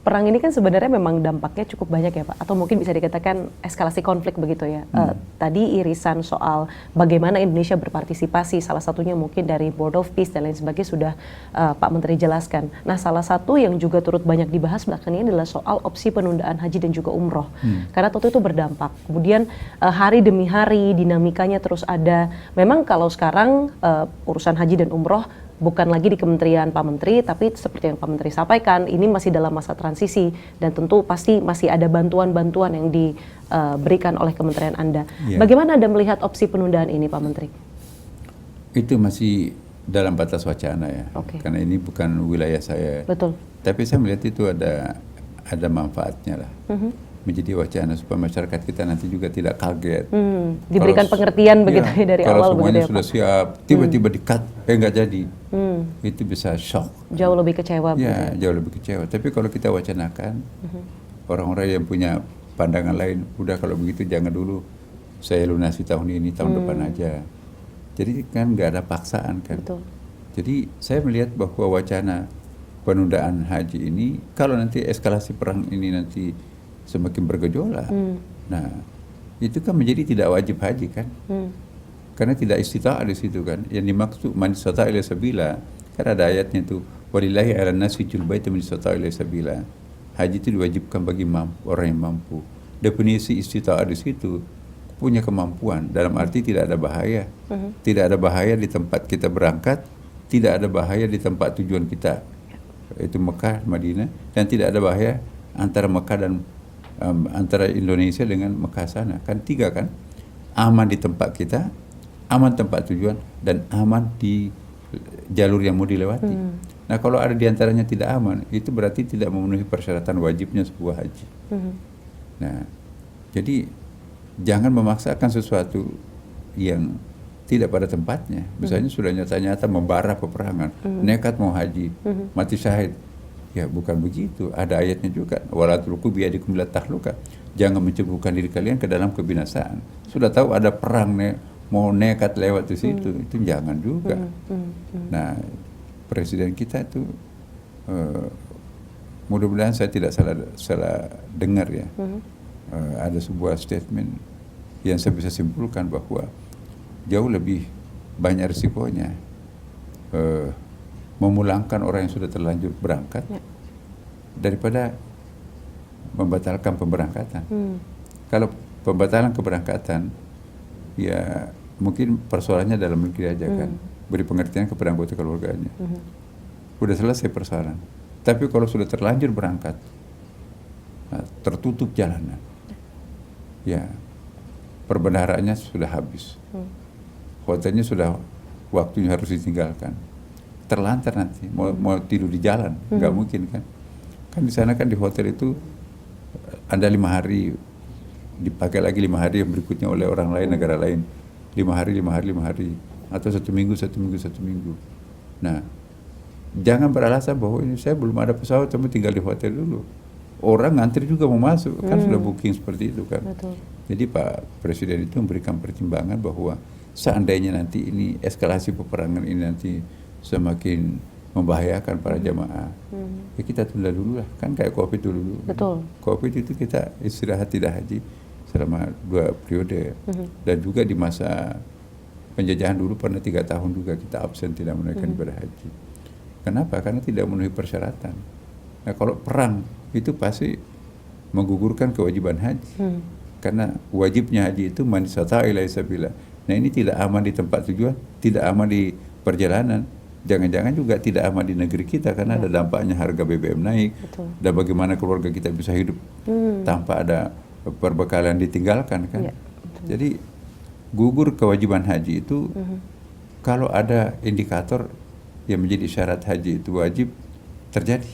perang ini kan sebenarnya memang dampaknya cukup banyak ya Pak, atau mungkin bisa dikatakan eskalasi konflik begitu ya. Tadi irisan soal bagaimana Indonesia berpartisipasi, salah satunya mungkin dari Board of Peace dan lain sebagainya sudah Pak Menteri jelaskan. Nah salah satu yang juga turut banyak dibahas belakangan ini adalah soal opsi penundaan haji dan juga umroh. Karena tentu itu berdampak. Kemudian hari demi hari dinamikanya terus ada. Memang kalau sekarang urusan haji dan umroh bukan lagi di Kementerian Pak Menteri, tapi seperti yang Pak Menteri sampaikan, ini masih dalam masa transisi dan tentu pasti masih ada bantuan-bantuan yang diberikan oleh Kementerian Anda. Bagaimana Anda melihat opsi penundaan ini, Pak Menteri? Itu masih dalam batas wacana ya, karena ini bukan wilayah saya. Betul. Tapi saya melihat itu ada manfaatnya lah. Menjadi wacana supaya masyarakat kita nanti juga tidak kaget. Diberikan pengertian begitu ya dari awal. Kalau semuanya sudah siap, tiba-tiba di-cut, nggak jadi. Itu bisa shock. Jauh lebih kecewa. Ya, jauh lebih kecewa. Tapi kalau kita wacanakan, orang-orang yang punya pandangan lain, udah kalau begitu jangan dulu, saya lunasi tahun ini, tahun depan aja. Jadi kan nggak ada paksaan kan. Betul. Jadi saya melihat bahwa wacana penundaan haji ini, kalau nanti eskalasi perang ini nanti semakin bergejolak, nah itu kan menjadi tidak wajib haji kan, karena tidak istita'ah di situ kan. Yang dimaksud man istata'a ilaihi sabila, kan ada ayatnya itu, walillahi 'alan nasi hajjul baiti man istata'a ilaihi sabila. Haji itu diwajibkan bagi orang yang mampu. Definisi istita'ah di situ punya kemampuan, dalam arti tidak ada bahaya, tidak ada bahaya di tempat kita berangkat, tidak ada bahaya di tempat tujuan kita, itu Mekah, Madinah, dan tidak ada bahaya antara Mekah dan antara Indonesia dengan Mekah sana. Kan tiga kan, aman di tempat kita, aman tempat tujuan, dan aman di jalur yang mau dilewati. Nah kalau ada diantaranya tidak aman, itu berarti tidak memenuhi persyaratan wajibnya sebuah haji. Nah jadi jangan memaksakan sesuatu yang tidak pada tempatnya. Misalnya sudah nyata-nyata membara peperangan, nekat mau haji, mati syahid. Ya bukan begitu, ada ayatnya juga, wala tulqu biyadikum ila tahluka, jangan menceburkan diri kalian ke dalam kebinasaan. Sudah tahu ada perang mau nekat lewat di situ, itu jangan juga. Nah presiden kita itu mudah-mudahan saya tidak salah dengar ya, ada sebuah statement yang saya bisa simpulkan bahwa jauh lebih banyak risikonya memulangkan orang yang sudah terlanjur berangkat daripada membatalkan pemberangkatan. Kalau pembatalan keberangkatan, ya mungkin persoalannya dalam negeri aja kan, beri pengertian kepada anggota keluarganya. Udah selesai persoalan. Tapi kalau sudah terlanjur berangkat, tertutup jalanan, ya perbendaharaannya sudah habis, hotelnya sudah waktunya harus ditinggalkan, terlantar nanti mau tidur di jalan, nggak mungkin kan. Kan di sana kan di hotel itu Anda 5 hari, dipakai lagi 5 hari yang berikutnya oleh orang lain, negara lain, 5 hari, atau 1 minggu. Nah jangan beralasan bahwa ini saya belum ada pesawat, tapi tinggal di hotel dulu. Orang ngantri juga mau masuk, kan sudah booking seperti itu kan. Betul. Jadi Pak Presiden itu memberikan pertimbangan bahwa seandainya nanti ini eskalasi peperangan ini nanti semakin membahayakan para jamaah, ya kita tunda dulu lah, kan kayak COVID dulu. Betul. COVID itu kita istirahat tidak haji selama 2 periode, dan juga di masa penjajahan dulu pernah 3 tahun juga kita absen tidak menunaikan ibadah haji. Kenapa? Karena tidak memenuhi persyaratan. Nah kalau perang itu pasti menggugurkan kewajiban haji, karena wajibnya haji itu man istata'a ilaihi sabila. Nah ini tidak aman di tempat tujuan, tidak aman di perjalanan, jangan-jangan juga tidak aman di negeri kita, karena ada dampaknya harga BBM naik. Betul. Dan bagaimana keluarga kita bisa hidup tanpa ada perbekalan ditinggalkan kan. Jadi gugur kewajiban haji itu kalau ada indikator yang menjadi syarat haji itu wajib terjadi.